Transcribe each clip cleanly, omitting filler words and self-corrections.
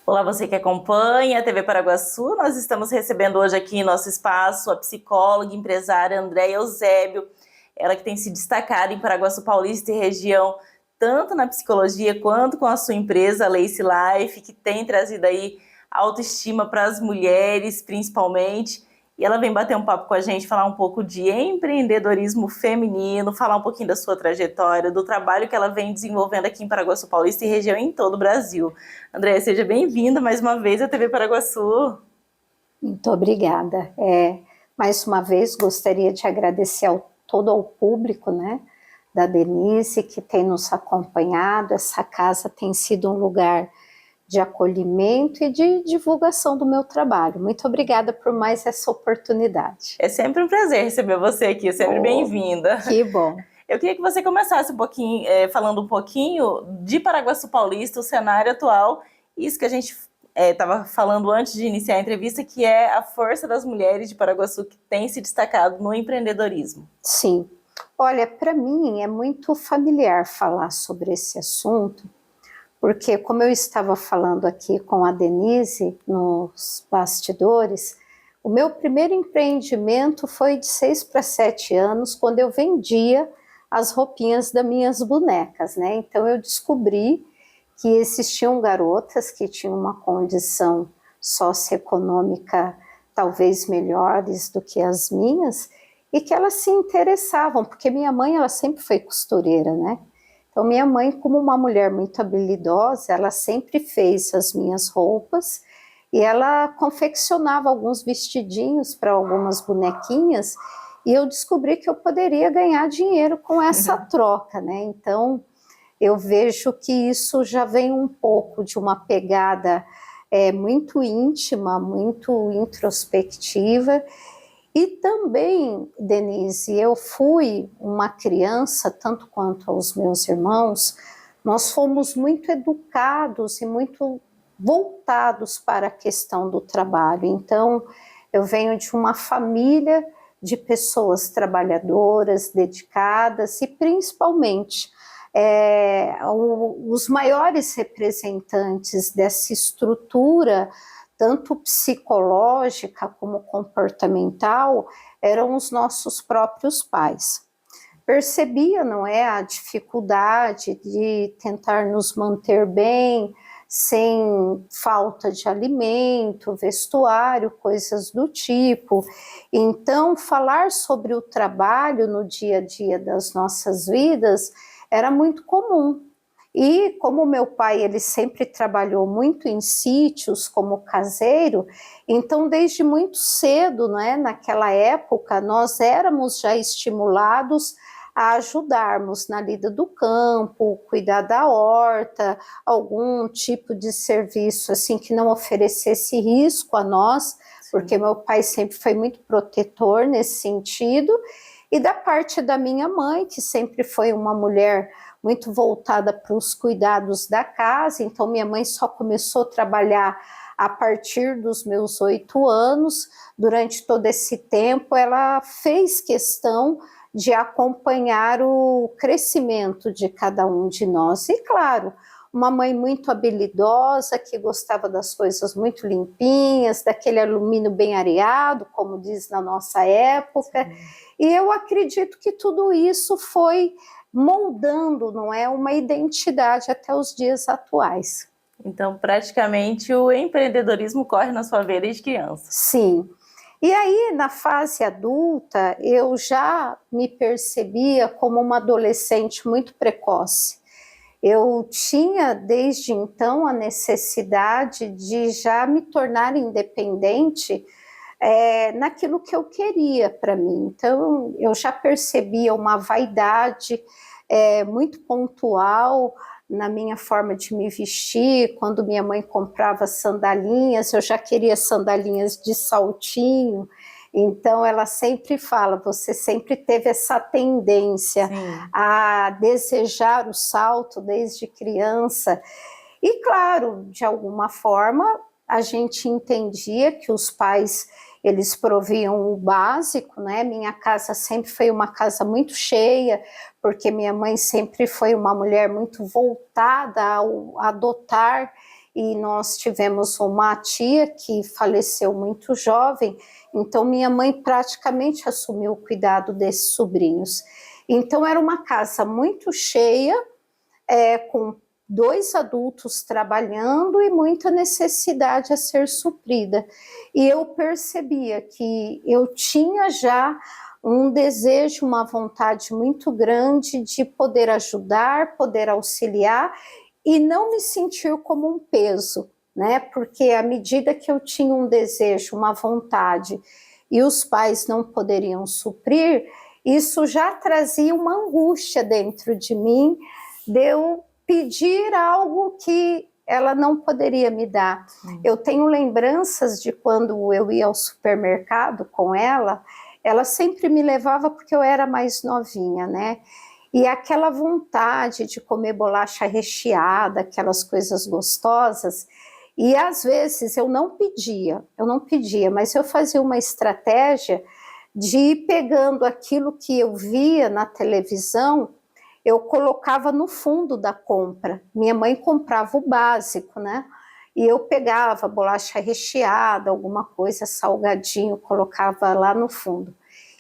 Olá, você que acompanha a TV Paraguaçu. Nós estamos recebendo hoje aqui em nosso espaço a psicóloga e empresária Andréia Eusébio, ela que tem se destacado em Paraguaçu Paulista e região, tanto na psicologia quanto com a sua empresa, a Lace Life, que tem trazido aí autoestima para as mulheres, principalmente. E ela vem bater um papo com a gente, falar um pouco de empreendedorismo feminino, falar um pouquinho da sua trajetória, do trabalho que ela vem desenvolvendo aqui em Paraguaçu Paulista e região em todo o Brasil. Andréia, seja bem-vinda mais uma vez à TV Paraguaçu. Muito obrigada. Mais uma vez, gostaria de agradecer todo ao público, né, da Denise, que tem nos acompanhado. Essa casa tem sido um lugar de acolhimento e de divulgação do meu trabalho. Muito obrigada por mais essa oportunidade. É sempre um prazer receber você aqui, sempre bem-vinda. Que bom. Eu queria que você começasse um pouquinho, falando um pouquinho de Paraguaçu Paulista, o cenário atual, isso que a gente estava falando antes de iniciar a entrevista, que é a força das mulheres de Paraguaçu que tem se destacado no empreendedorismo. Sim. Olha, para mim é muito familiar falar sobre esse assunto, porque como eu estava falando aqui com a Denise nos bastidores, o meu primeiro empreendimento foi de 6 para 7 anos, quando eu vendia as roupinhas das minhas bonecas, né? Então eu descobri que existiam garotas que tinham uma condição socioeconômica talvez melhores do que as minhas, e que elas se interessavam, porque minha mãe ela sempre foi costureira, né? Então minha mãe, como uma mulher muito habilidosa, ela sempre fez as minhas roupas e ela confeccionava alguns vestidinhos para algumas bonequinhas, e eu descobri que eu poderia ganhar dinheiro com essa troca, né? Então eu vejo que isso já vem um pouco de uma pegada muito íntima, muito introspectiva. E também, Denise, eu fui uma criança, tanto quanto os meus irmãos, nós fomos muito educados e muito voltados para a questão do trabalho. Então, eu venho de uma família de pessoas trabalhadoras, dedicadas, e principalmente os maiores representantes dessa estrutura, tanto psicológica como comportamental, eram os nossos próprios pais. Percebia, não é, a dificuldade de tentar nos manter bem, sem falta de alimento, vestuário, coisas do tipo. Então, falar sobre o trabalho no dia a dia das nossas vidas era muito comum. E como meu pai ele sempre trabalhou muito em sítios como caseiro, então desde muito cedo, né, naquela época, nós éramos já estimulados a ajudarmos na lida do campo, cuidar da horta, algum tipo de serviço assim que não oferecesse risco a nós, porque meu pai sempre foi muito protetor nesse sentido. E da parte da minha mãe, que sempre foi uma mulher muito voltada para os cuidados da casa, então minha mãe só começou a trabalhar a partir dos meus 8 anos. Durante todo esse tempo, ela fez questão de acompanhar o crescimento de cada um de nós. E claro, uma mãe muito habilidosa, que gostava das coisas muito limpinhas, daquele alumínio bem areado, como diz na nossa época. Sim. E eu acredito que tudo isso foi moldando, não é, uma identidade até os dias atuais. Então, praticamente, o empreendedorismo corre na sua veia desde criança. Sim. E aí, na fase adulta, eu já me percebia como uma adolescente muito precoce. Eu tinha, desde então, a necessidade de já me tornar independente naquilo que eu queria para mim. Então, eu já percebia uma vaidade muito pontual na minha forma de me vestir. Quando minha mãe comprava sandalinhas, eu já queria sandalinhas de saltinho. Então, ela sempre fala, você sempre teve essa tendência Sim. a desejar o salto desde criança. E, claro, de alguma forma, a gente entendia que os pais, eles proviam o básico, né? Minha casa sempre foi uma casa muito cheia, porque minha mãe sempre foi uma mulher muito voltada a adotar e nós tivemos uma tia que faleceu muito jovem, então minha mãe praticamente assumiu o cuidado desses sobrinhos. Então era uma casa muito cheia, com 2 adultos trabalhando e muita necessidade a ser suprida. E eu percebia que eu tinha já um desejo, uma vontade muito grande de poder ajudar, poder auxiliar e não me sentir como um peso, né? Porque à medida que eu tinha um desejo, uma vontade e os pais não poderiam suprir, isso já trazia uma angústia dentro de mim, de eu pedir algo que ela não poderia me dar. Eu tenho lembranças de quando eu ia ao supermercado com ela sempre me levava porque eu era mais novinha, né? E aquela vontade de comer bolacha recheada, aquelas coisas gostosas, e às vezes eu não pedia, mas eu fazia uma estratégia de ir pegando aquilo que eu via na televisão, eu colocava no fundo da compra. Minha mãe comprava o básico, né? E eu pegava bolacha recheada, alguma coisa, salgadinho, colocava lá no fundo.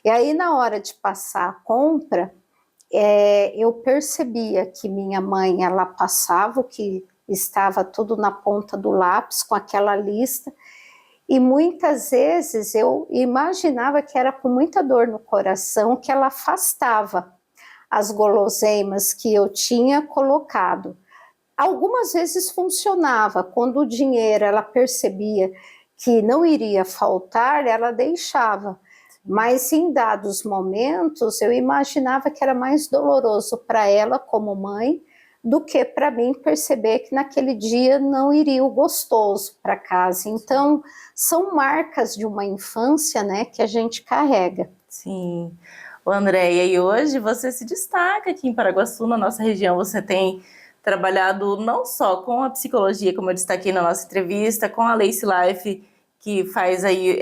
E aí, na hora de passar a compra, eu percebia que minha mãe, ela passava o que estava tudo na ponta do lápis, com aquela lista, e muitas vezes eu imaginava que era com muita dor no coração que ela afastava as guloseimas que eu tinha colocado. Algumas vezes funcionava, quando o dinheiro ela percebia que não iria faltar, ela deixava. Mas em dados momentos eu imaginava que era mais doloroso para ela como mãe do que para mim perceber que naquele dia não iria o gostoso para casa. Então são marcas de uma infância, né, que a gente carrega. Sim. Ô, Andréia, e hoje você se destaca aqui em Paraguaçu, na nossa região. Você tem trabalhado não só com a psicologia, como eu destaquei na nossa entrevista, com a Lace Life, que faz aí,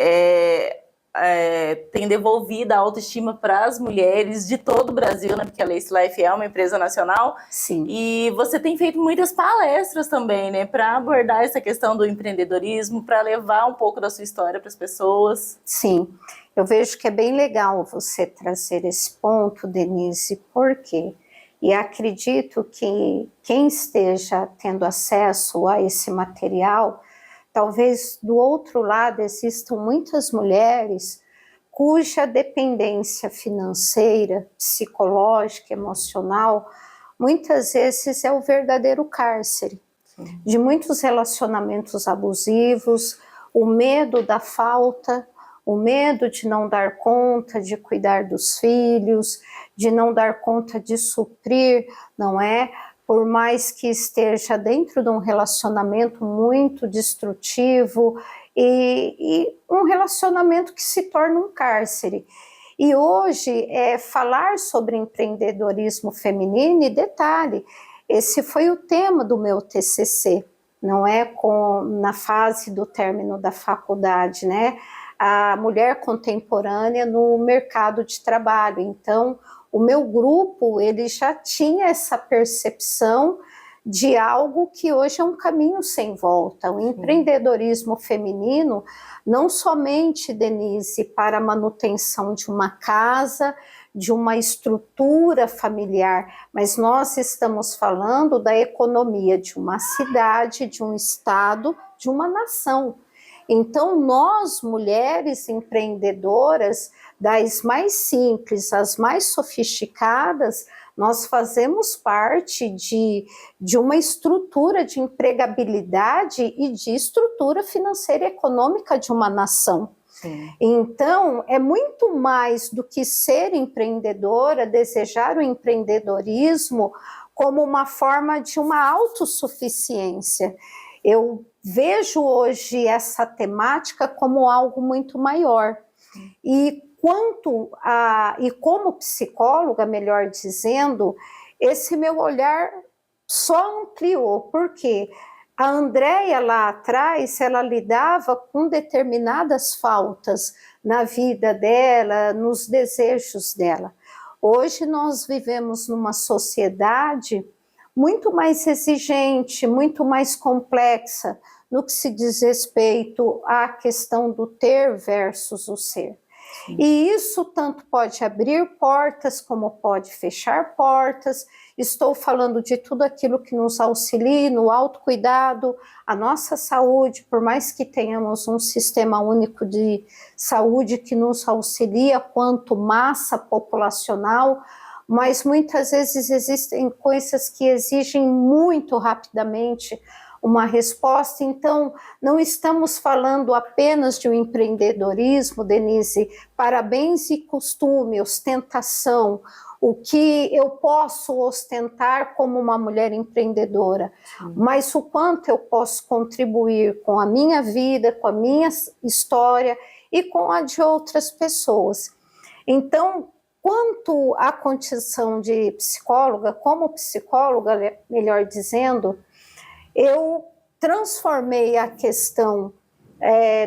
tem devolvido a autoestima para as mulheres de todo o Brasil, né? Porque a Lace Life é uma empresa nacional. Sim. E você tem feito muitas palestras também, né? Para abordar essa questão do empreendedorismo, para levar um pouco da sua história para as pessoas. Sim. Eu vejo que é bem legal você trazer esse ponto, Denise, por quê? E acredito que quem esteja tendo acesso a esse material, talvez do outro lado existam muitas mulheres cuja dependência financeira, psicológica, emocional, muitas vezes é o verdadeiro cárcere. Sim. De muitos relacionamentos abusivos, o medo da falta, o medo de não dar conta de cuidar dos filhos, de não dar conta de suprir, não é? Por mais que esteja dentro de um relacionamento muito destrutivo e um relacionamento que se torna um cárcere. E hoje, falar sobre empreendedorismo feminino, e detalhe, esse foi o tema do meu TCC, não é? Na fase do término da faculdade, né? A mulher contemporânea no mercado de trabalho. Então, o meu grupo, ele já tinha essa percepção de algo que hoje é um caminho sem volta. O empreendedorismo feminino, não somente, Denise, para a manutenção de uma casa, de uma estrutura familiar, mas nós estamos falando da economia de uma cidade, de um estado, de uma nação. Então, nós, mulheres empreendedoras, das mais simples às mais sofisticadas, nós fazemos parte de uma estrutura de empregabilidade e de estrutura financeira e econômica de uma nação. Sim. Então, é muito mais do que ser empreendedora, desejar o empreendedorismo como uma forma de uma autossuficiência. Eu vejo hoje essa temática como algo muito maior. E como psicóloga, melhor dizendo, esse meu olhar só ampliou, porque a Andréia lá atrás, ela lidava com determinadas faltas na vida dela, nos desejos dela. Hoje nós vivemos numa sociedade muito mais exigente, muito mais complexa no que se diz respeito à questão do ter versus o ser. E isso tanto pode abrir portas como pode fechar portas. Estou falando de tudo aquilo que nos auxilia no autocuidado, a nossa saúde, por mais que tenhamos um sistema único de saúde que nos auxilia quanto massa populacional, mas muitas vezes existem coisas que exigem muito rapidamente uma resposta. Então, não estamos falando apenas de um empreendedorismo, Denise, para bens e costume, ostentação, o que eu posso ostentar como uma mulher empreendedora, mas o quanto eu posso contribuir com a minha vida, com a minha história e com a de outras pessoas. Então, quanto à condição de psicóloga, como psicóloga, melhor dizendo, eu transformei a questão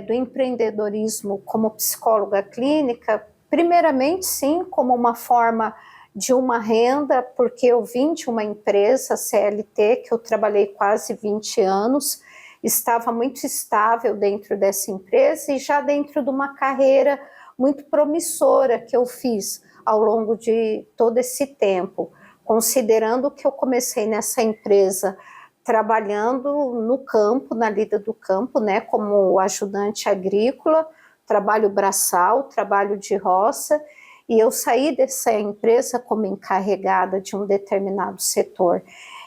do empreendedorismo como psicóloga clínica, primeiramente, sim, como uma forma de uma renda, porque eu vim de uma empresa CLT, que eu trabalhei quase 20 anos, estava muito estável dentro dessa empresa e já dentro de uma carreira muito promissora que eu fiz ao longo de todo esse tempo, considerando que eu comecei nessa empresa trabalhando no campo, na lida do campo, né, como ajudante agrícola, trabalho braçal, trabalho de roça, e eu saí dessa empresa como encarregada de um determinado setor.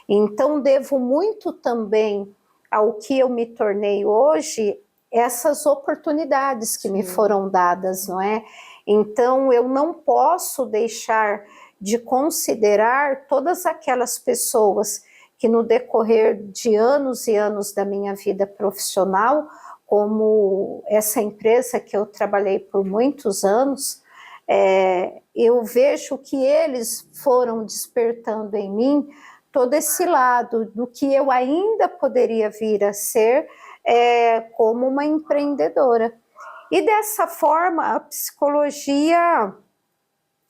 Então, devo muito também ao que eu me tornei hoje, essas oportunidades que me foram dadas, não é? Então, eu não posso deixar de considerar todas aquelas pessoas que no decorrer de anos e anos da minha vida profissional, como essa empresa que eu trabalhei por muitos anos, eu vejo que eles foram despertando em mim todo esse lado do que eu ainda poderia vir a ser como uma empreendedora. E dessa forma, a psicologia,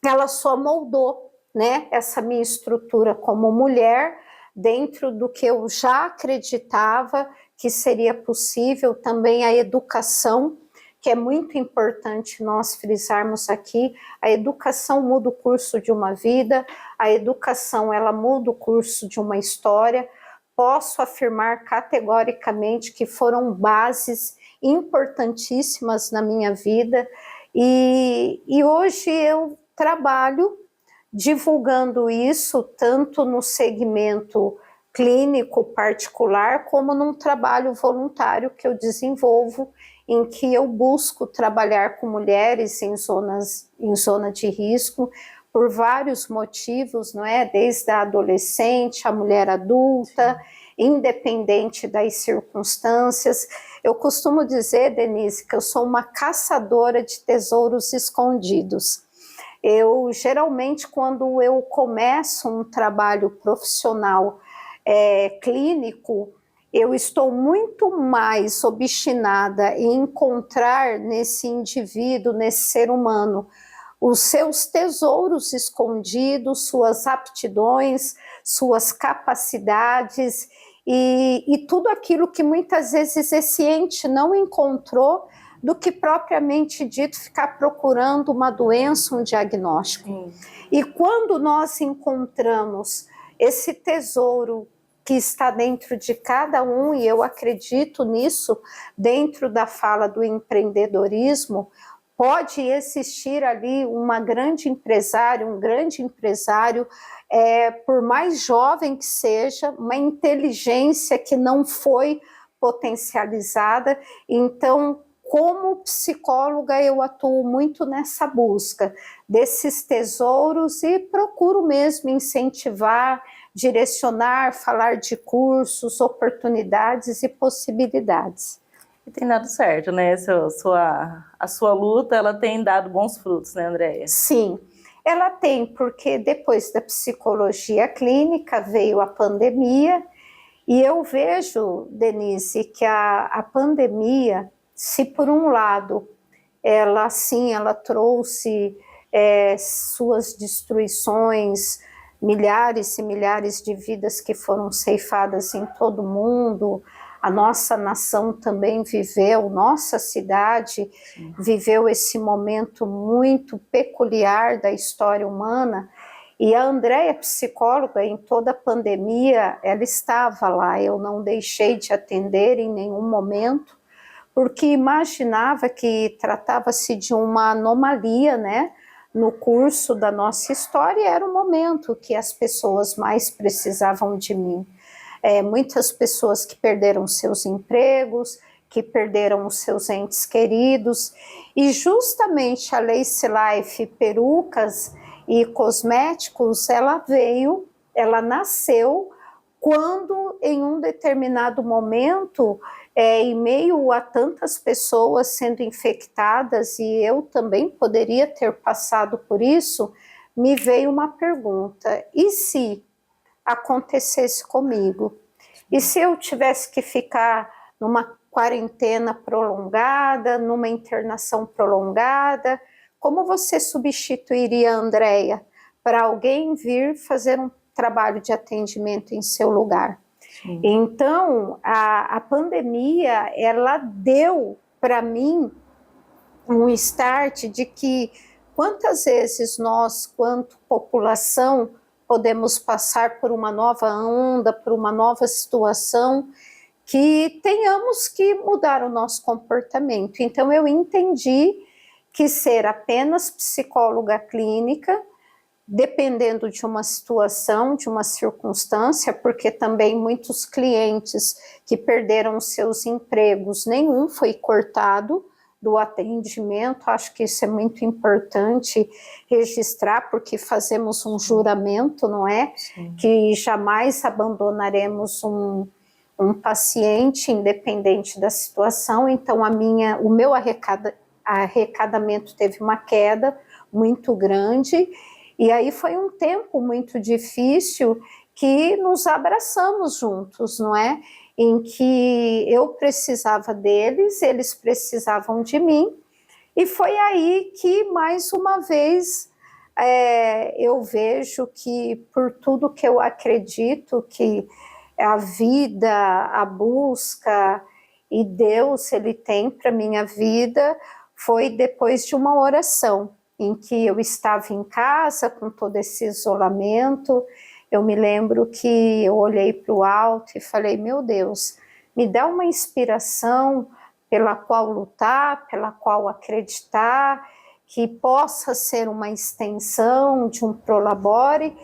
ela só moldou, né, essa minha estrutura como mulher, dentro do que eu já acreditava que seria possível, também a educação, que é muito importante nós frisarmos aqui. A educação muda o curso de uma vida, a educação ela muda o curso de uma história. Posso afirmar categoricamente que foram bases importantíssimas na minha vida, e hoje eu trabalho divulgando isso tanto no segmento clínico particular, como num trabalho voluntário que eu desenvolvo, em que eu busco trabalhar com mulheres em zona de risco, por vários motivos, não é? Desde a adolescente, a mulher adulta, independente das circunstâncias. Eu costumo dizer, Denise, que eu sou uma caçadora de tesouros escondidos. Eu, geralmente, quando eu começo um trabalho profissional clínico, eu estou muito mais obstinada em encontrar nesse indivíduo, nesse ser humano, os seus tesouros escondidos, suas aptidões, suas capacidades e tudo aquilo que muitas vezes esse ente não encontrou, do que propriamente dito ficar procurando uma doença, um diagnóstico. E quando nós encontramos esse tesouro que está dentro de cada um, e eu acredito nisso, dentro da fala do empreendedorismo, pode existir ali uma grande empresária, um grande empresário, por mais jovem que seja, uma inteligência que não foi potencializada. Então, como psicóloga, eu atuo muito nessa busca desses tesouros e procuro mesmo incentivar, direcionar, falar de cursos, oportunidades e possibilidades. E tem dado certo, né? A sua luta, ela tem dado bons frutos, né, Andréia? Sim, ela tem, porque depois da psicologia clínica veio a pandemia, e eu vejo, Denise, que a pandemia, se por um lado ela trouxe suas destruições milhares e milhares de vidas que foram ceifadas em todo o mundo. A nossa nação também viveu, nossa cidade viveu esse momento muito peculiar da história humana. E a Andréia, psicóloga, em toda a pandemia, ela estava lá. Eu não deixei de atender em nenhum momento, porque imaginava que tratava-se de uma anomalia, né? No curso da nossa história, era o momento que as pessoas mais precisavam de mim. Muitas pessoas que perderam seus empregos, que perderam os seus entes queridos, e justamente a Lace Life Perucas e Cosméticos, ela nasceu quando em um determinado momento, em meio a tantas pessoas sendo infectadas, e eu também poderia ter passado por isso, me veio uma pergunta: e se acontecesse comigo? E se eu tivesse que ficar numa quarentena prolongada, numa internação prolongada, como você substituiria a Andréia para alguém vir fazer um trabalho de atendimento em seu lugar? Sim. Então, a pandemia, ela deu para mim um start de que quantas vezes nós, quanto população, podemos passar por uma nova onda, por uma nova situação, que tenhamos que mudar o nosso comportamento. Então, eu entendi que ser apenas psicóloga clínica, dependendo de uma situação, de uma circunstância, porque também muitos clientes que perderam seus empregos, nenhum foi cortado do atendimento. Acho que isso é muito importante registrar, porque fazemos um juramento, não é? Sim. Que jamais abandonaremos um paciente, independente da situação. Então, o meu arrecadamento teve uma queda muito grande, e aí foi um tempo muito difícil que nos abraçamos juntos, não é? Em que eu precisava deles, eles precisavam de mim, e foi aí que, mais uma vez, eu vejo que, por tudo que eu acredito, que a vida, a busca e Deus, Ele tem para minha vida, foi depois de uma oração, em que eu estava em casa com todo esse isolamento. Eu me lembro que eu olhei para o alto e falei: meu Deus, me dá uma inspiração pela qual lutar, pela qual acreditar, que possa ser uma extensão de um Prolabore.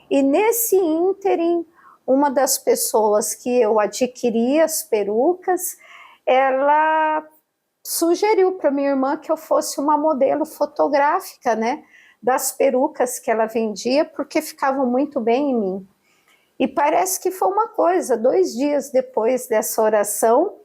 E nesse ínterim, uma das pessoas que eu adquiri as perucas, ela sugeriu para minha irmã que eu fosse uma modelo fotográfica, né, das perucas que ela vendia, porque ficavam muito bem em mim. E parece que foi uma coisa, 2 dias depois dessa oração,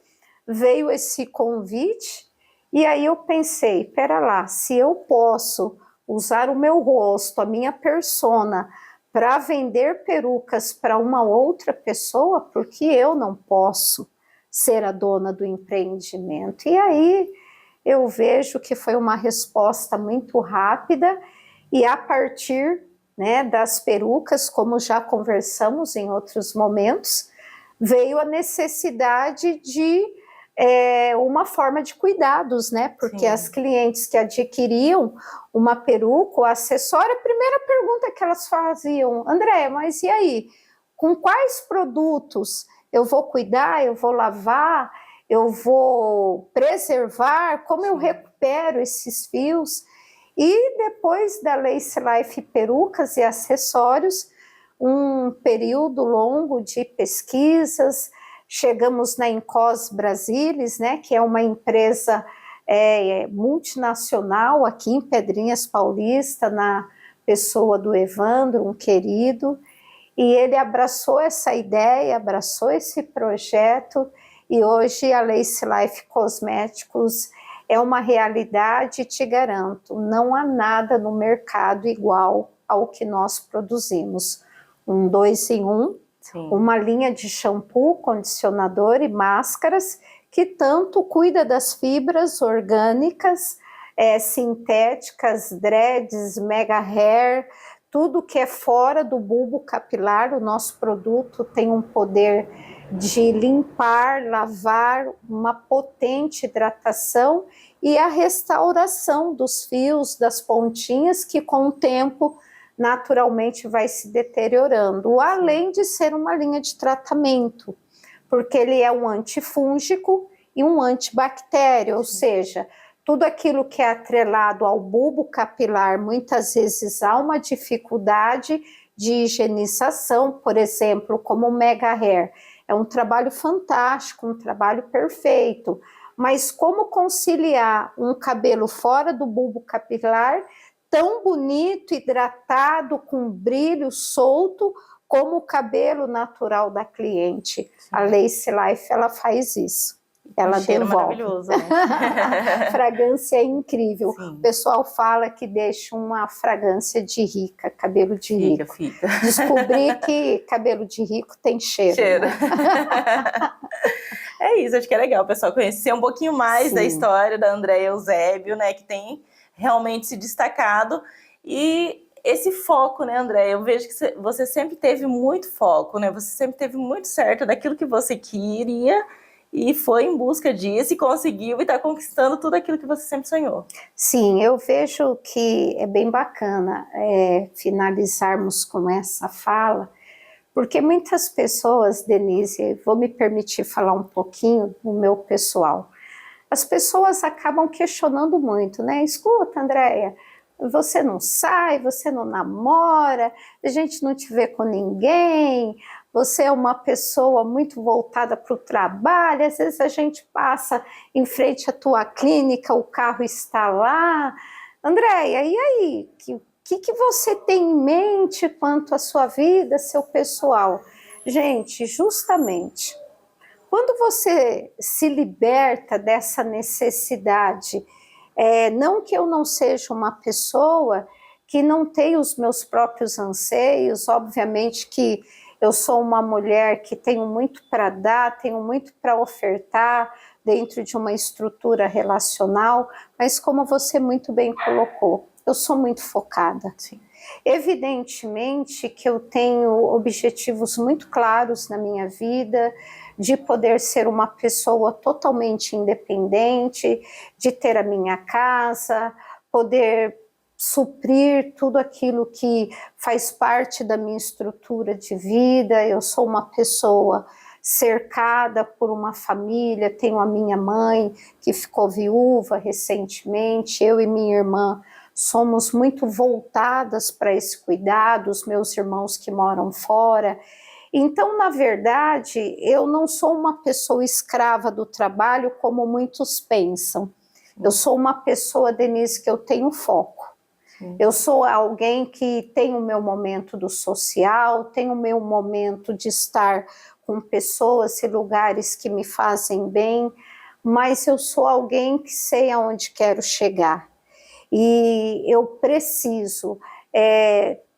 veio esse convite, e aí eu pensei: pera lá, se eu posso usar o meu rosto, a minha persona, para vender perucas para uma outra pessoa, porque eu não posso ser a dona do empreendimento? E aí eu vejo que foi uma resposta muito rápida, e a partir, né, das perucas, como já conversamos em outros momentos, veio a necessidade de uma forma de cuidados, né? Porque Sim. As clientes que adquiriam uma peruca, o acessório, a primeira pergunta que elas faziam: Andréia, mas e aí? Com quais produtos eu vou cuidar, eu vou lavar, eu vou preservar? Como eu recupero esses fios? E depois da Lace Life Perucas e Acessórios, um período longo de pesquisas, chegamos na Incos Brasilis, né, que é uma empresa multinacional aqui em Pedrinhas Paulista, na pessoa do Evandro, um querido, e ele abraçou essa ideia, abraçou esse projeto, e hoje a Lace Life Cosméticos é uma realidade, te garanto, não há nada no mercado igual ao que nós produzimos. Um 2 em 1, uma linha de shampoo, condicionador e máscaras, que tanto cuida das fibras orgânicas, sintéticas, dreads, mega hair, tudo que é fora do bulbo capilar, o nosso produto tem um poder de limpar, lavar, uma potente hidratação e a restauração dos fios, das pontinhas, que com o tempo naturalmente vai se deteriorando, além de ser uma linha de tratamento, porque ele é um antifúngico e um antibactério, ou seja, tudo aquilo que é atrelado ao bulbo capilar, muitas vezes há uma dificuldade de higienização, por exemplo, como o Mega Hair. É um trabalho fantástico, um trabalho perfeito, mas como conciliar um cabelo fora do bulbo capilar, tão bonito, hidratado, com brilho, solto, como o cabelo natural da cliente? Sim. A Lace Life, ela faz isso. Ela cheiro devolve. Maravilhoso, né? A fragrância é incrível. Sim. O pessoal fala que deixa uma fragrância de rica, cabelo de rico. Fica. Descobri que cabelo de rico tem cheiro. Né? É isso, acho que é legal o pessoal conhecer um pouquinho mais da história da Andréia Eusébio, né, que tem realmente se destacado. E esse foco, né, Andréia, eu vejo que você sempre teve muito foco, né, você sempre teve muito certo daquilo que você queria e foi em busca disso e conseguiu e está conquistando tudo aquilo que você sempre sonhou. Sim, eu vejo que é bem bacana finalizarmos com essa fala, porque muitas pessoas, Denise, vou me permitir falar um pouquinho do meu pessoal, as pessoas acabam questionando muito, né? Escuta, Andréia, você não sai, você não namora, a gente não te vê com ninguém, você é uma pessoa muito voltada para o trabalho, às vezes a gente passa em frente à tua clínica, o carro está lá. Andréia, e aí? O que você tem em mente quanto à sua vida, seu pessoal? Gente, justamente, quando você se liberta dessa necessidade, não que eu não seja uma pessoa que não tenha os meus próprios anseios, obviamente que eu sou uma mulher que tenho muito para dar, tenho muito para ofertar dentro de uma estrutura relacional, mas como você muito bem colocou, eu sou muito focada. Sim. Evidentemente que eu tenho objetivos muito claros na minha vida, de poder ser uma pessoa totalmente independente, de ter a minha casa, poder suprir tudo aquilo que faz parte da minha estrutura de vida. Eu sou uma pessoa cercada por uma família, tenho a minha mãe que ficou viúva recentemente, eu e minha irmã somos muito voltadas para esse cuidado, os meus irmãos que moram fora. Então, na verdade, eu não sou uma pessoa escrava do trabalho como muitos pensam. Eu sou uma pessoa, Denise, que eu tenho foco. Eu sou alguém que tem o meu momento do social, tem o meu momento de estar com pessoas e lugares que me fazem bem, mas eu sou alguém que sei aonde quero chegar. E eu preciso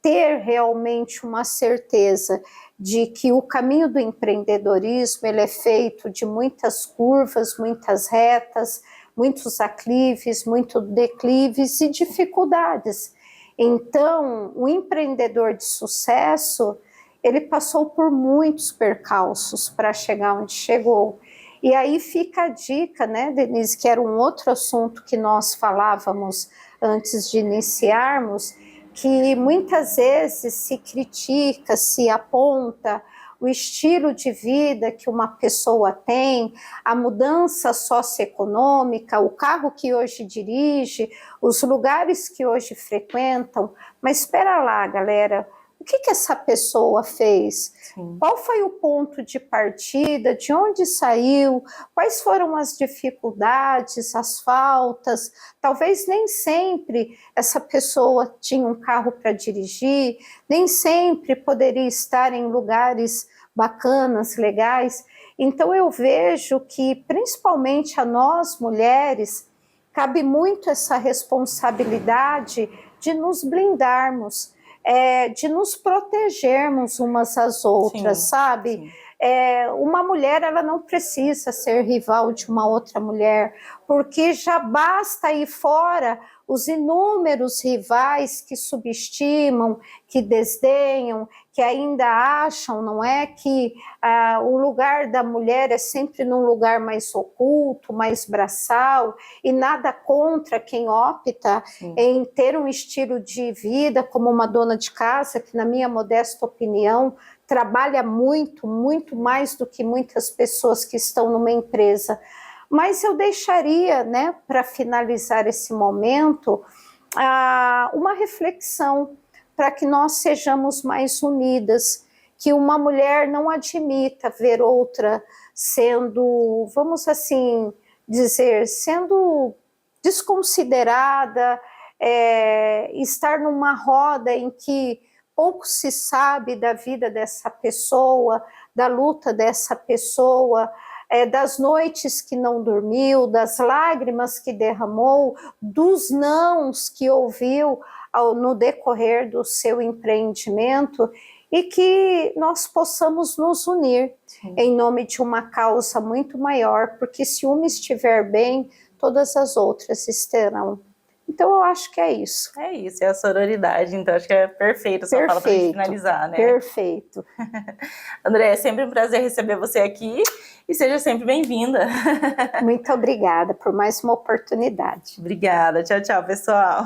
ter realmente uma certeza de que o caminho do empreendedorismo ele é feito de muitas curvas, muitas retas, muitos aclives, muitos declives e dificuldades. Então, o empreendedor de sucesso, ele passou por muitos percalços para chegar onde chegou. E aí fica a dica, né, Denise, que era um outro assunto que nós falávamos antes de iniciarmos, que muitas vezes se critica, se aponta o estilo de vida que uma pessoa tem, a mudança socioeconômica, o carro que hoje dirige, os lugares que hoje frequentam. Mas espera lá, galera, o que essa pessoa fez? Sim. Qual foi o ponto de partida? De onde saiu? Quais foram as dificuldades, as faltas? Talvez nem sempre essa pessoa tinha um carro para dirigir, nem sempre poderia estar em lugares bacanas, legais. Então eu vejo que, principalmente a nós mulheres, cabe muito essa responsabilidade de nos blindarmos, de nos protegermos umas às outras, sim, sabe? Sim. Uma mulher, ela não precisa ser rival de uma outra mulher, porque já basta aí fora os inúmeros rivais que subestimam, que desdenham, que ainda acham, não é, que o lugar da mulher é sempre num lugar mais oculto, mais braçal, e nada contra quem opta em ter um estilo de vida como uma dona de casa, que na minha modesta opinião trabalha muito, muito mais do que muitas pessoas que estão numa empresa. Mas eu deixaria, né, para finalizar esse momento, uma reflexão para que nós sejamos mais unidas, que uma mulher não admita ver outra sendo, vamos assim dizer, sendo desconsiderada, estar numa roda em que pouco se sabe da vida dessa pessoa, da luta dessa pessoa, das noites que não dormiu, das lágrimas que derramou, dos nãos que ouviu no decorrer do seu empreendimento, e que nós possamos nos unir em nome de uma causa muito maior, porque se uma estiver bem, todas as outras estarão. Então, eu acho que é isso. É isso, é a sororidade, então acho que é perfeito a sua fala para a gente finalizar, né? Perfeito. André, é sempre um prazer receber você aqui e seja sempre bem-vinda. Muito obrigada por mais uma oportunidade. Obrigada, tchau, tchau, pessoal.